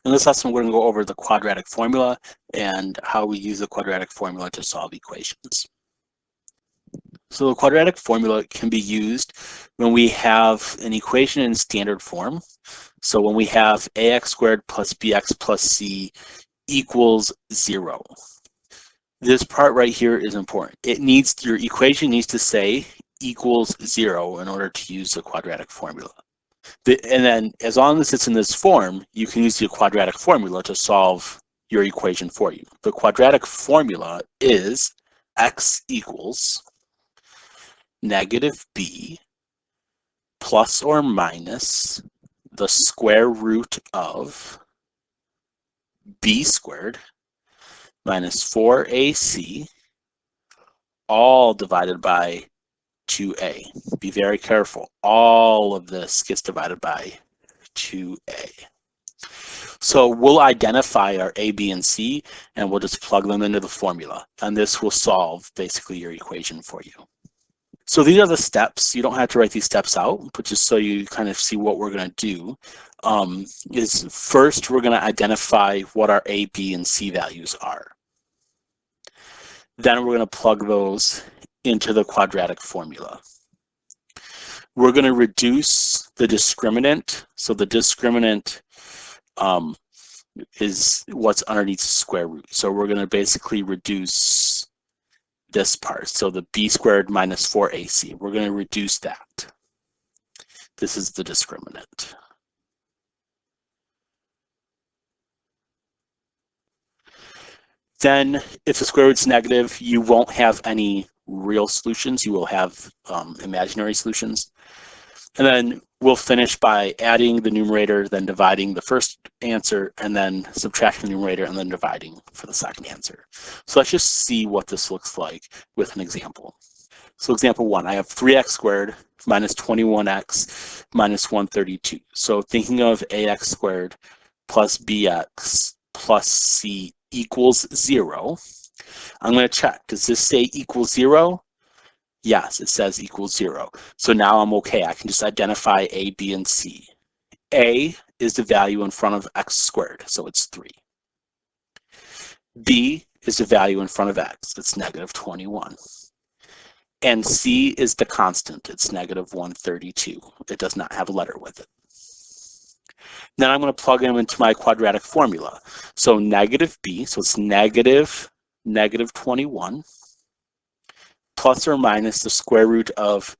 In this lesson, we're going to go over the quadratic formula and how we use the quadratic formula to solve equations. So the quadratic formula can be used when we have an equation in standard form. So when we have ax squared plus bx plus c equals 0. This part right here is important. Your equation needs to say equals 0 in order to use the quadratic formula. And then as long as it's in this form, you can use the quadratic formula to solve your equation for you. The quadratic formula is x equals negative b plus or minus the square root of b squared minus 4ac all divided by 2a. Be very careful. All of this gets divided by 2a. So we'll identify our a, b, and c, and we'll just plug them into the formula. And this will solve basically your equation for you. So these are the steps. You don't have to write these steps out, but just so you kind of see what we're going to do is first we're going to identify what our a, b, and c values are. Then we're going to plug those into the quadratic formula. We're going to reduce the discriminant. So the discriminant is what's underneath the square root. So we're going to basically reduce this part. So the b squared minus 4ac, we're going to reduce that. This is the discriminant. Then if the square root's negative, you won't have any real solutions. You will have imaginary solutions. And then we'll finish by adding the numerator, then dividing the first answer, and then subtracting the numerator, and then dividing for the second answer. So let's just see what this looks like with an example. So example 1, I have 3x squared minus 21x minus 132. So thinking of ax squared plus bx plus c equals 0. I'm going to check. Does this say equals 0? Yes, it says equals 0. So now I'm okay. I can just identify a, b, and c. A is the value in front of x squared, so it's 3. B is the value in front of x, it's negative 21. And c is the constant, it's negative 132. It does not have a letter with it. Then I'm going to plug them into my quadratic formula. So negative b, so it's negative 21, plus or minus the square root of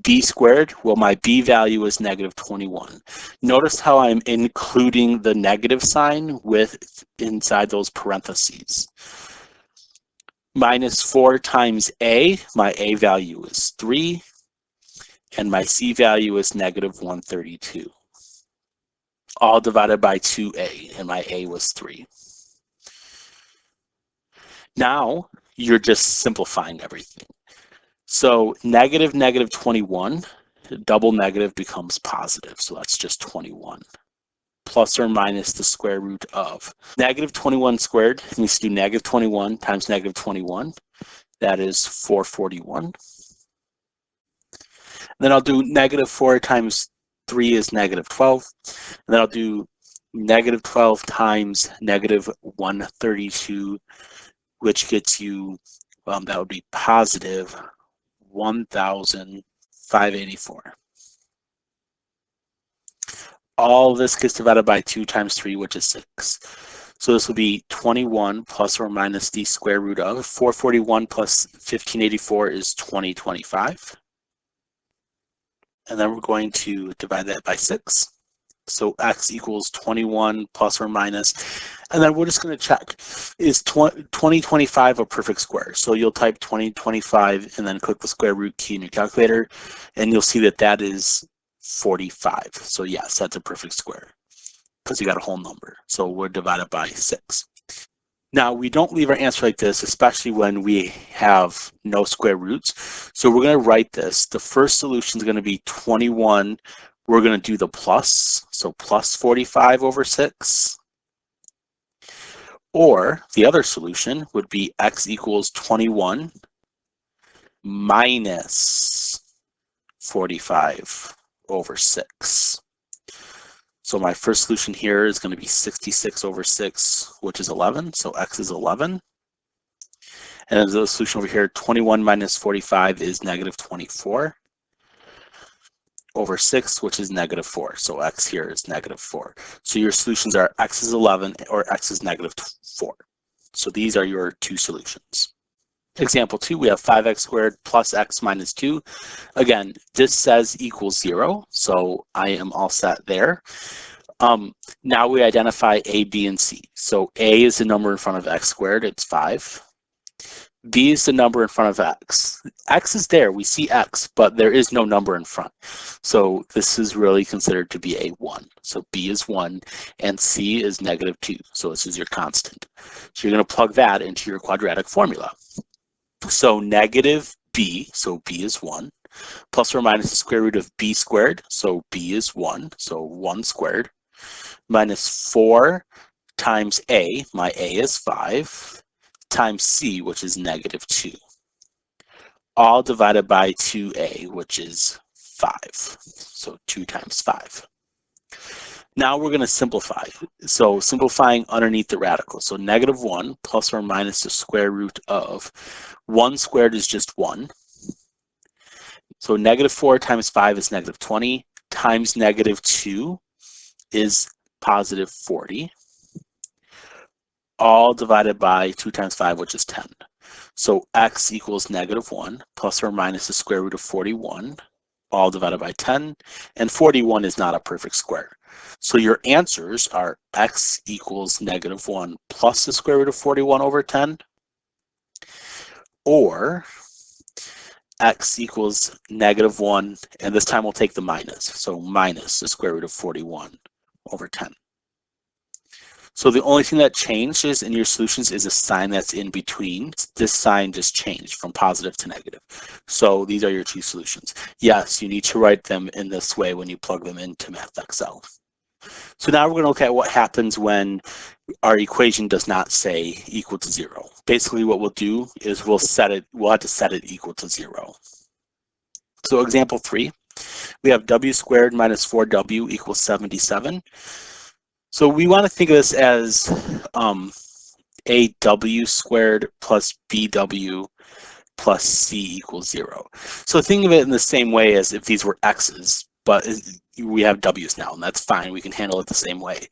b squared. Well, my b value is negative 21. Notice how I'm including the negative sign with inside those parentheses. Minus 4 times a, my a value is 3, and my c value is negative 132. All divided by 2a, and my a was 3. Now, you're just simplifying everything. So negative 21, double negative becomes positive, so that's just 21. Plus or minus the square root of negative 21 squared means to do negative 21 times negative 21. That is 441. And then I'll do negative 4 times 3 is negative 12. And then I'll do negative 12 times negative 132, which gets you, that would be positive 1,584. All this gets divided by 2 times 3, which is 6. So this will be 21 plus or minus the square root of 441 plus 1584 is 2025. And then we're going to divide that by 6. So x equals 21 plus or minus. And then we're just going to check, is 2025 a perfect square? So you'll type 2025 and then click the square root key in your calculator, and you'll see that that is 45. So yes, that's a perfect square because you got a whole number. So we're divided by 6. Now, we don't leave our answer like this, especially when we have no square roots. So we're going to write this. The first solution is going to be 21. We're going to do the plus, so plus 45 over 6. Or the other solution would be x equals 21 minus 45 over 6. So my first solution here is going to be 66 over 6, which is 11. So x is 11. And then the solution over here, 21 minus 45 is negative 24 over 6, which is negative 4. So x here is negative 4. So your solutions are x is 11 or x is negative 4. So these are your two solutions. Example 2, we have 5x squared plus x minus 2. Again, this says equals 0, so I am all set there. Now we identify a, b, and c. So a is the number in front of x squared, it's 5. B is the number in front of x. X is there, we see x, but there is no number in front. So this is really considered to be a 1. So B is 1 and C is negative 2. So this is your constant. So you're going to plug that into your quadratic formula. So negative B, so B is 1, plus or minus the square root of B squared. So B is 1, so 1 squared, minus 4 times A, my A is 5, times C, which is negative 2, all divided by 2A, which is 5. So 2 times 5. Now we're going to simplify. So simplifying underneath the radical. So negative 1 plus or minus the square root of 1 squared is just 1. So negative 4 times 5 is negative 20, times negative 2 is positive 40. All divided by 2 times 5, which is 10. So x equals negative 1 plus or minus the square root of 41, all divided by 10, and 41 is not a perfect square. So your answers are x equals negative 1 plus the square root of 41 over 10, or x equals negative 1, and this time we'll take the minus, so minus the square root of 41 over 10. So the only thing that changes in your solutions is a sign that's in between. This sign just changed from positive to negative. So these are your two solutions. Yes, you need to write them in this way when you plug them into MathXL. So now we're going to look at what happens when our equation does not say equal to 0. Basically what we'll do is we'll have to set it equal to 0. So example 3, we have w squared minus 4w equals 77. So we want to think of this as a w squared plus bw plus c equals 0. So think of it in the same way as if these were x's, but we have w's now, and that's fine. We can handle it the same way.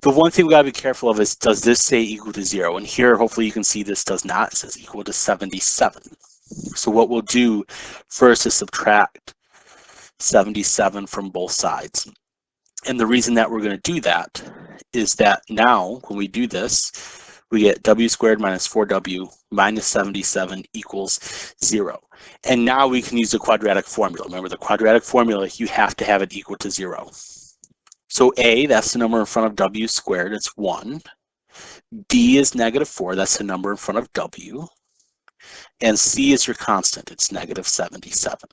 The one thing we got to be careful of is, does this say equal to 0? And here, hopefully you can see this does not. It says equal to 77. So what we'll do first is subtract 77 from both sides. And the reason that we're going to do that is that now, when we do this, we get w squared minus 4w minus 77 equals 0. And now we can use the quadratic formula. Remember, the quadratic formula, you have to have it equal to 0. So a, that's the number in front of w squared, it's 1. B is negative 4, that's the number in front of w. And c is your constant, it's negative 77.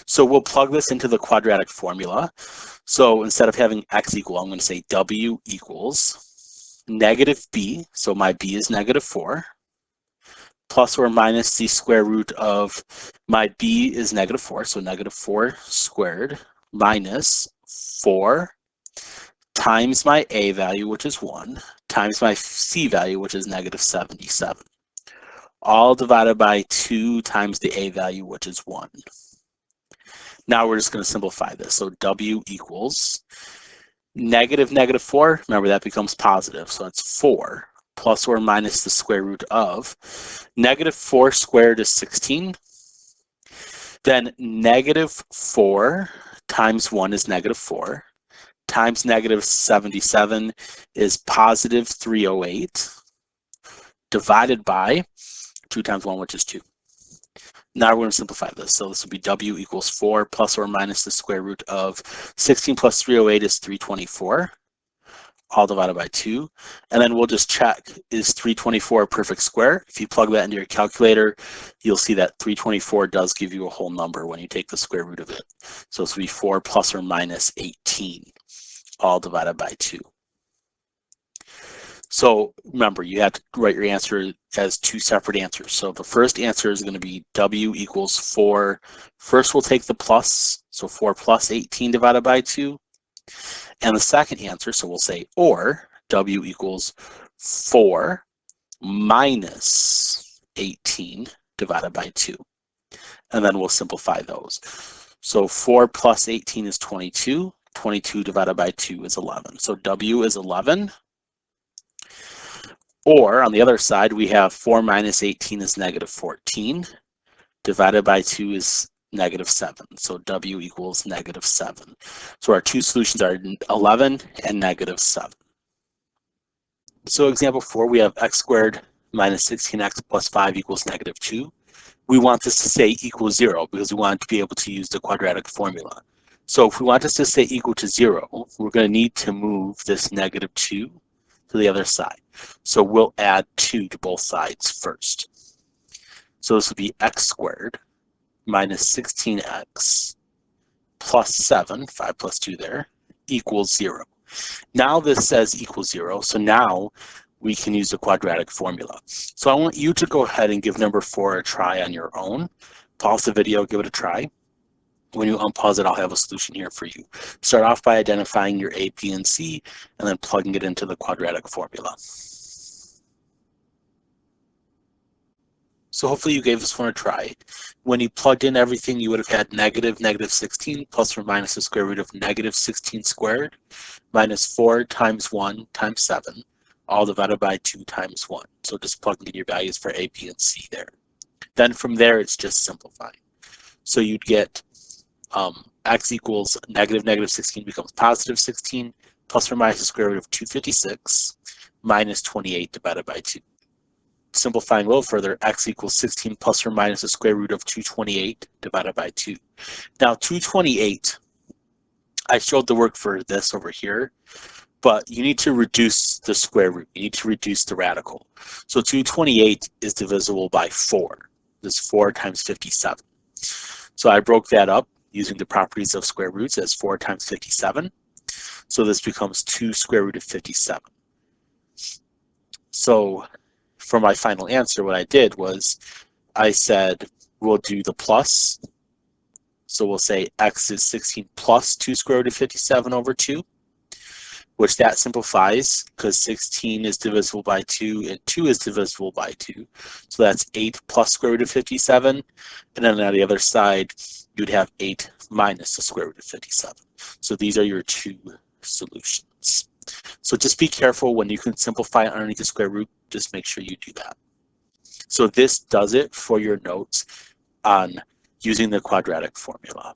So we'll plug this into the quadratic formula. So instead of having x equal, I'm going to say w equals negative b, so my b is negative 4, plus or minus the square root of my b is negative 4, so negative 4 squared, minus 4 times my a value, which is 1, times my c value, which is negative 77. All divided by 2 times the a value, which is 1. Now we're just going to simplify this. So w equals negative 4. Remember, that becomes positive. So that's 4 plus or minus the square root of negative 4 squared is 16. Then negative 4 times 1 is negative 4. Times negative 77 is positive 308. Divided by 2 times 1, which is 2. Now we're going to simplify this. So this will be w equals 4 plus or minus the square root of 16 plus 308 is 324, all divided by 2. And then we'll just check, is 324 a perfect square? If you plug that into your calculator, you'll see that 324 does give you a whole number when you take the square root of it. So this will be 4 plus or minus 18, all divided by 2. So remember, you have to write your answer as two separate answers. So the first answer is going to be w equals 4. First, we'll take the plus, so 4 plus 18 divided by 2. And the second answer, so we'll say or W equals 4 minus 18 divided by 2. And then we'll simplify those. So 4 plus 18 is 22. 22 divided by 2 is 11. So W is 11. Or on the other side, we have 4 minus 18 is negative 14. Divided by 2 is negative 7. So W equals negative 7. So our two solutions are 11 and negative 7. So example 4, we have x squared minus 16x plus 5 equals negative 2. We want this to stay equal 0 because we want to be able to use the quadratic formula. So if we want this to stay equal to 0, we're going to need to move this negative 2 to the other side. So we'll add 2 to both sides first. So this would be x squared minus 16x plus 7, 5 plus 2 there, equals 0. Now this says equals 0, so now we can use the quadratic formula. So I want you to go ahead and give number 4 a try on your own. Pause the video, give it a try. When you unpause it, I'll have a solution here for you. Start off by identifying your A, B, and C, and then plugging it into the quadratic formula. So hopefully you gave this one a try. When you plugged in everything, you would have had negative 16 plus or minus the square root of negative 16 squared minus 4 times 1 times 7, all divided by 2 times 1. So just plugging in your values for A, B, and C there. Then from there, it's just simplifying. So you'd get x equals negative 16 becomes positive 16 plus or minus the square root of 256 minus 28 divided by 2. Simplifying a little further, x equals 16 plus or minus the square root of 228 divided by 2. Now 228, I showed the work for this over here, but you need to reduce the square root. You need to reduce the radical. So 228 is divisible by 4. This is 4 times 57. So I broke that up using the properties of square roots as 4 times 57. So this becomes 2 square root of 57. So for my final answer, what I did was I said we'll do the plus. So we'll say x is 16 plus 2 square root of 57 over 2, which that simplifies because 16 is divisible by 2 and 2 is divisible by 2. So that's 8 plus square root of 57. And then on the other side, you'd have 8 minus the square root of 57. So these are your two solutions. So just be careful when you can simplify underneath the square root, just make sure you do that. So this does it for your notes on using the quadratic formula.